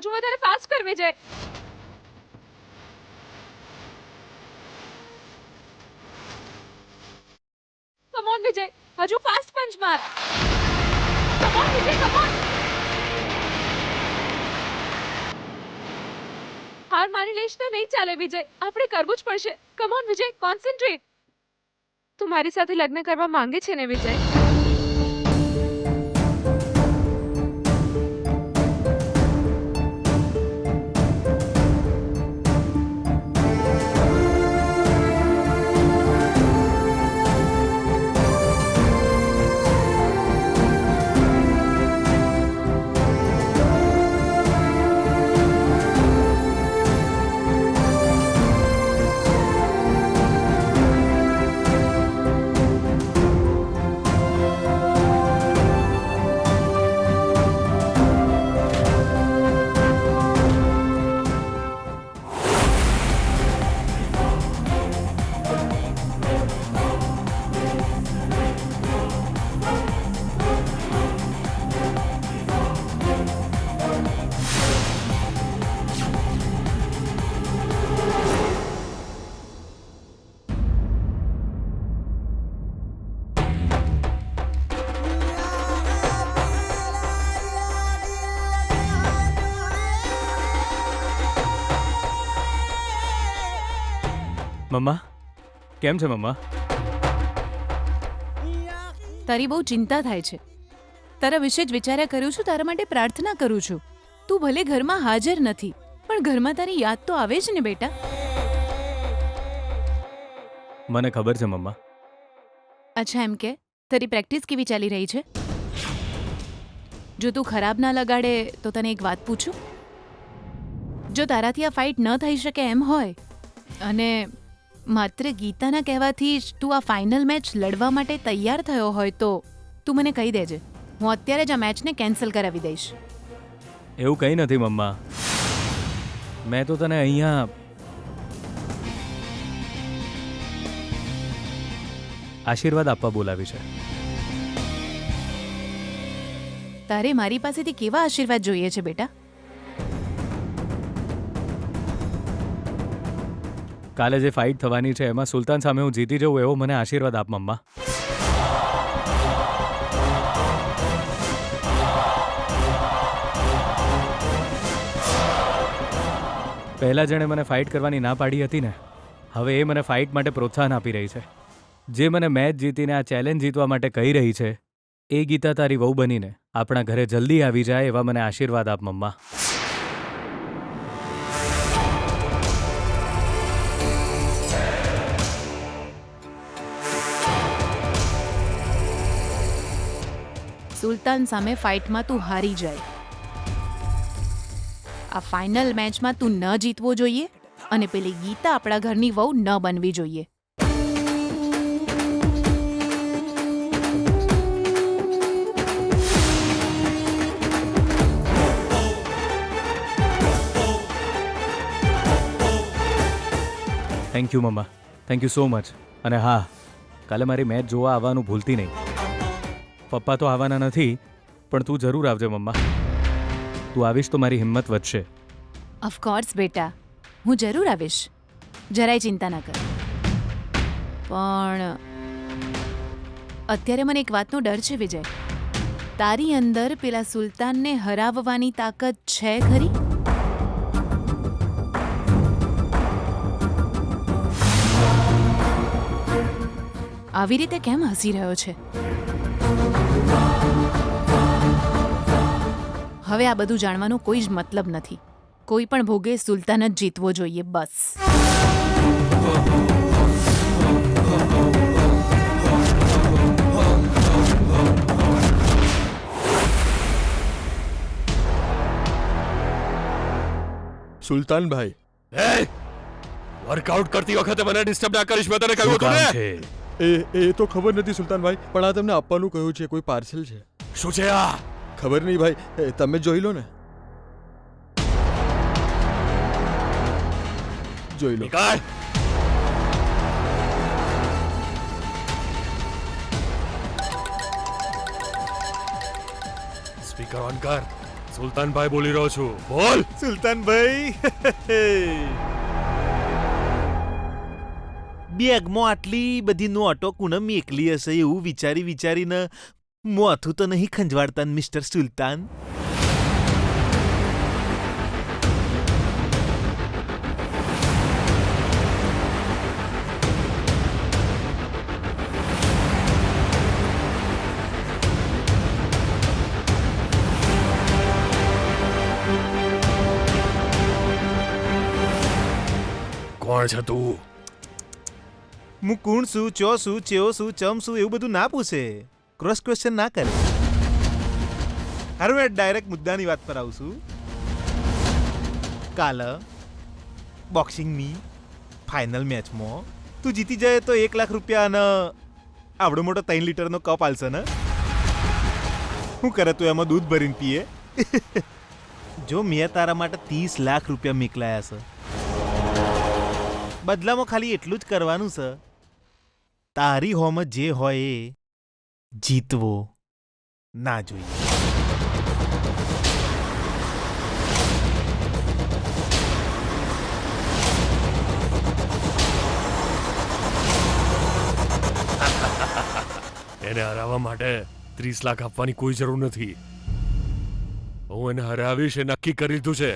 હજુ વધારે ફાસ્ટ કર વિજય. કમ ઓન વિજય, હજુ ફાસ્ટ પંચ માર. Come on Vijay, come on. હાર માની લઈશ તો નહીં ચાલે વિજય, આપણે કરવું જ પડશે. Come on Vijay, concentrate. તું મારી સાથે લગ્ન કરવા માંગે છે ને વિજય? મમ્મા, કેમ છે મમ્મા? તારી બહુ ચિંતા થાય છે. તારા વિશે જ વિચાર્યા કરું છું, તારા માટે પ્રાર્થના કરું છું. તું ભલે ઘરમાં હાજર નથી, પણ ઘરમાં તારી યાદ તો આવે જ ને બેટા. મને ખબર છે મમ્મા. અચ્છા, એમ કે તારી પ્રેક્ટિસ કેવી ચાલી રહી છે? જો તું ખરાબ ના લગાડે તો તને એક વાત પૂછું. જો તારાથી આ ફાઇટ ન થઈ શકે એમ હોય અને માત્ર ગીતાના કહેવાથી જ તું આ ફાઇનલ મેચ લડવા માટે તૈયાર થયો હોય તો તું મને કહી દેજે. હું અત્યારે જ આ મેચને કેન્સલ કરાવી દઈશ. એવું કંઈ નથી મમ્મા. મેં તો તને અહીંયા આશીર્વાદ આપવા બોલાવી છે. તારે મારી પાસેથી કેવા આશીર્વાદ જોઈએ છે બેટા? કાલે જે ફાઇટ થવાની છે એમાં સુલતાન સામે હું જીતી જઉં એવો મને આશીર્વાદ આપ મમ્મા. પહેલા જેણે મને ફાઇટ કરવાની ના પાડી હતી ને, હવે એ મને ફાઇટ માટે પ્રોત્સાહન આપી રહી છે. જે મને મેચ જીતીને આ ચેલેન્જ જીતવા માટે કહી રહી છે, એ ગીતા તારી વહુ બનીને આપણા ઘરે જલ્દી આવી જાય એવા મને આશીર્વાદ આપ મમ્મા. સુલતાન સામે ફાઇટમાં તું હારી જાય. આ ફાઇનલ મેચમાં તું ન જીતવો જોઈએ અને પેલી ગીતા આપણા ઘરની વહુ ન બનવી જોઈએ. Thank you mamma, thank you so much. અને હા, કાલે મારી મેચ જોવા આવવાનું ભૂલતી નહીં. પપ્પા તો આવવાના નથી, પણ તું જરૂર આવજે મમ્મા. તું આવીશ તો મારી હિંમત વધશે. ઓફકોર્સ બેટા, હું જરૂર આવીશ. જરાય ચિંતા ના કર. પણ અત્યારે મને એક વાતનો ડર છે વિજય. તારી અંદર પેલા સુલતાનને હરાવવાની તાકાત છે ખરી? આવી રીતે કેમ હસી રહ્યો છે? હવે આ બધું જાણવાનો કોઈ જ મતલબ નથી. કોઈ પણ ભોગે સુલતાન જ જીતવો જોઈએ, બસ. સુલતાનભાઈ, વર્કઆઉટ કરતી વખતે મને ડિસ્ટર્બ ના કરીશ, મેં તને કહ્યું હતું ને. એ તો ખબર નથી સુલતાનભાઈ, પણ આ તમને આપવાનું કહ્યું છે. કોઈ પાર્સલ છે. શું છે આ? ખબર નહીં ભાઈ, તમે જોઈ લો ને. જોઈ લો. નિકાલ. સ્પીકર ઓન કર. સુલતાનભાઈ બોલી રહ્યો છું, બોલ. સુલતાનભાઈ બેગમાં આટલી બધી નોટો કુણમ એકલી હશે એવું વિચારીને મોથું તો નહીં ખંજવાળતા ને મિસ્ટર સુલતાન? કોણ છે તું? હું કોણ છું, ચો છું, ચેવો છું, ચમ છું એવું બધું ના પૂછે, ક્રોસ ક્વેશ્ચન ના કરે. હારું, મેં ડાયરેક્ટ મુદ્દાની વાત પર આવું છું. કાલે બોક્સિંગની ફાઇનલ મેચમાં તું જીતી જાય તો 1 લાખ રૂપિયા અને આવડો મોટો 3 લીટરનો કપ આલશે ને? શું કરે તું એમાં દૂધ ભરીને પીએ? જો મેં તારા માટે 30 લાખ રૂપિયા મોકલાયા છે, બદલામાં ખાલી એટલું જ કરવાનું છે, તારી હોમ જે હોય એ જીતવો ના જોઈએ. એને હરાવવા માટે 30 લાખ આપવાની કોઈ જરૂર નથી. હું એને હરાવીશ એ નક્કી કરી લીધું છે.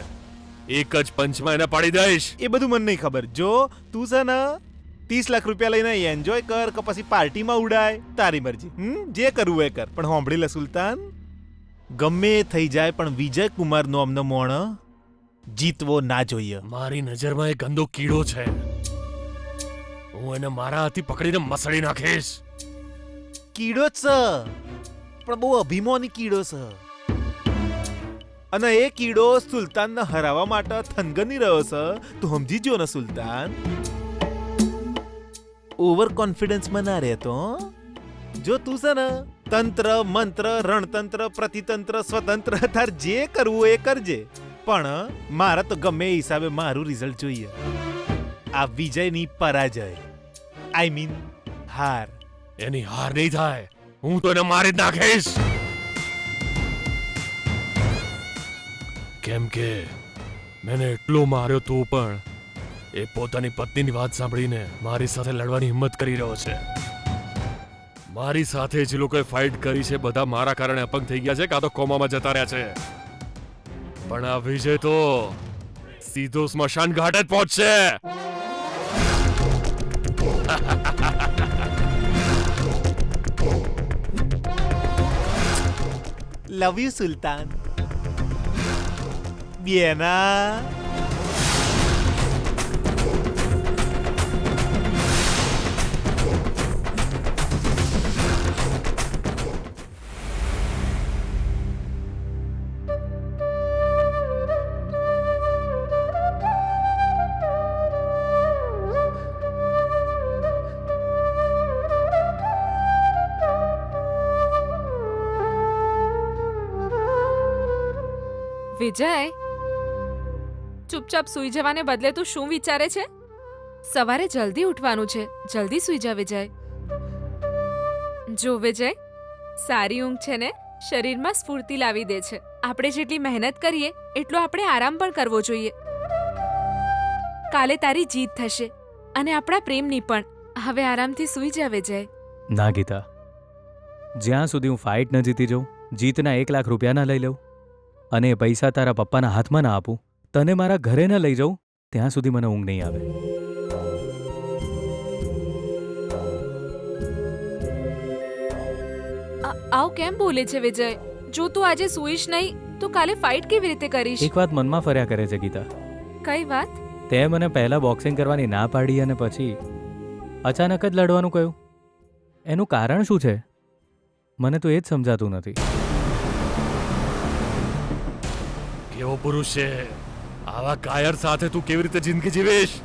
એક જ પંચમાં એને પાડી દઈશ. એ બધું મને નહીં ખબર. જો તું છે ને 30 લાખ રૂપિયા લઈને એન્જોય કર કે પછી પાર્ટીમાં ઉડાય, તારી મરજી. જે કરવું એ કર, પણ સાંભળી લે સુલતાન, ગમે એ થઈ જાય પણ વિજય કુમાર નામનો મોણ જીતવો ના જોઈએ. મારી નજરમાં એ ગંદો કીડો છે. હું એને મારા હાથથી પકડીને મસળી નાખીશ. કીડો જ છે, પણ બહુ અભિમાની કીડો છે. અને એ કીડો સુલતાનને હરાવવા માટે થનગની રહ્યો છે. તું સમજી જો ને સુલતાન, ઓવર કોન્ફિડન્સમાં ના રહેતો. જો તું છે ને તંત્ર મંત્ર રણતંત્ર પ્રતિતંત્ર સ્વતંત્ર તાર જે કરવું એ કરજે, પણ મારા તો ગમે એ હિસાબે મારું રિઝલ્ટ જોઈએ. આ વિજયની પરાજય, આઈ મીન હાર. એની હાર નહીં થાય. હું તો એને મારી જ નાખીશ. કેમ કે મેં એટલો માર્યો તો પણ એ પોતાની પત્નીની વાત સાંભળીને મારી સાથે લડવાની હિંમત કરી રહ્યો છે. મારી સાથે જે લોકોએ ફાઇટ કરી છે બધા મારા કારણે અપંગ થઈ ગયા છે, કાં તો કોમામાં જતા રહ્યા છે. પણ આ વિજય તો સીધો સ્મશાન ઘાટ જ પહોંચશે. લવ યુ સુલતાન. બેના વિજય, ચૂપચાપ સૂઈ જવાને બદલે તું શું વિચારે છે? સવારે જલ્દી ઉઠવાનું છે, જલ્દી સૂઈ જા વિજય. જો વિજય, સારી ઊંઘ છે ને શરીરમાં સ્ફૂર્તિ લાવી દે છે. આપણે જેટલી મહેનત કરીએ એટલો આપણે આરામ પણ કરવો જોઈએ. કાલે તારી જીત થશે અને આપણા પ્રેમની પણ. હવે આરામથી સૂઈ જા વિજય. ના ગીતા, જ્યાં સુધી હું ફાઇટ ન જીતી જાઉં, જીતના 1 લાખ રૂપિયા ના લઈ લઉં અને એ પૈસા તારા પપ્પાના હાથમાં ના આપું, તને મારા ઘરે ન લઈ જાઉં, ત્યાં સુધી મને ઊંઘ નહીં આવે. આવ કેમ બોલે છે વિજય? જો તું આજે સૂઈશ નહીં તો કાલે ફાઇટ કેવી રીતે કરીશ? એક વાત મનમાં ફર્યા કરે છે ગીતા. કઈ વાત? તે મને પહેલા બોક્સિંગ કરવાની ના પાડી અને પછી અચાનક જ લડવાનું કહ્યું. એનું કારણ શું છે? મને તો એ જ સમજાતું નથી. કેવો પુરુષ છે! આવા કાયર સાથે તું કેવી રીતે જિંદગી જીવીશ?